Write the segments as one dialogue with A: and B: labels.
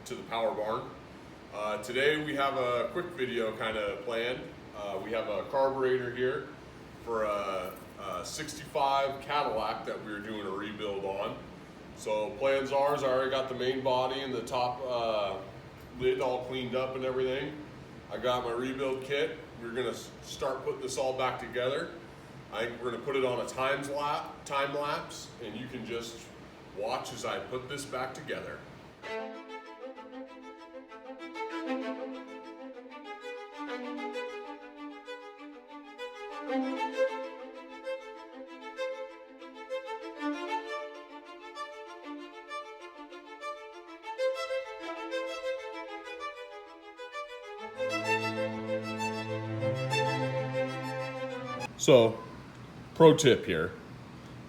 A: to the power barn. Today we have a quick video kind of planned. We have a carburetor here for a 65 Cadillac that we were doing a rebuild on. So plans are, I already got the main body and the top lid all cleaned up and everything. I got my rebuild kit. We're gonna start putting this all back together. I think we're gonna put it on a time lapse, and you can just watch as I put this back together. So, pro tip here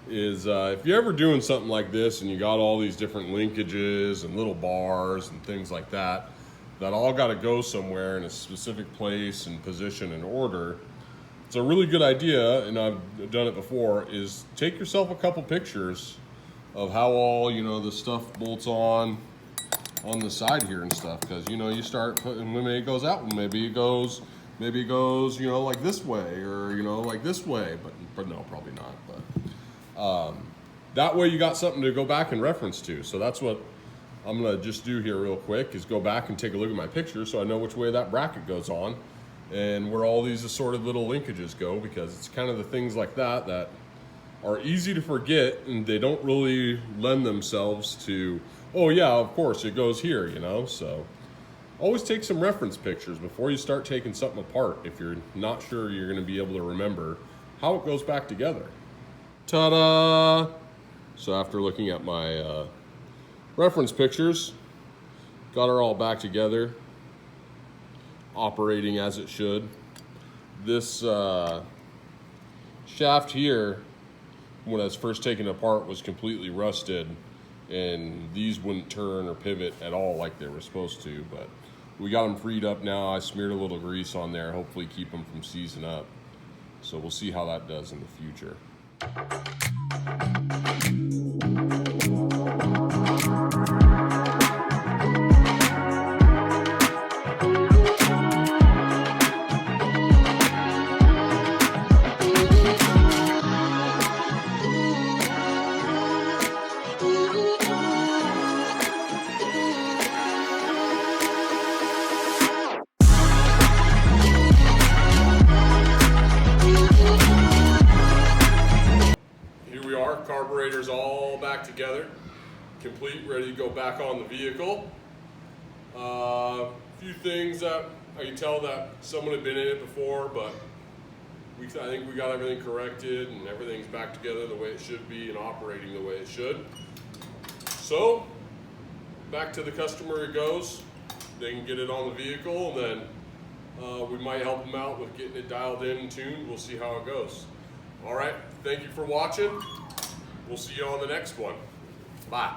A: is if you're ever doing something like this and you got all these different linkages and little bars and things like that, that all got to go somewhere in a specific place and position and order, it's a really good idea, and I've done it before, is take yourself a couple pictures of how all, the stuff bolts on the side here and stuff, because, you start putting, when it goes out, maybe it goes, like this way, or, like this way, but no, probably not. But that way you got something to go back and reference to. So that's what I'm gonna just do here real quick, is go back and take a look at my picture so I know which way that bracket goes on and where all these assorted little linkages go, because it's kind of the things like that that are easy to forget, and they don't really lend themselves to, oh yeah, of course it goes here, so. Always take some reference pictures before you start taking something apart if you're not sure you're going to be able to remember how it goes back together. Ta-da! So after looking at my reference pictures, got her all back together, operating as it should. This shaft here, when I was first taken apart, was completely rusted, and these wouldn't turn or pivot at all like they were supposed to, but we got them freed up now. I smeared a little grease on there, hopefully keep them from seizing up. So we'll see how that does in the future. Carburetor's all back together, complete, ready to go back on the vehicle. A few things that I can tell that someone had been in it before, but I think we got everything corrected and everything's back together the way it should be and operating the way it should. So back to the customer it goes. They can get it on the vehicle, and then we might help them out with getting it dialed in and tuned. We'll see how it goes. All right, thank you for watching. We'll see you on the next one. Bye.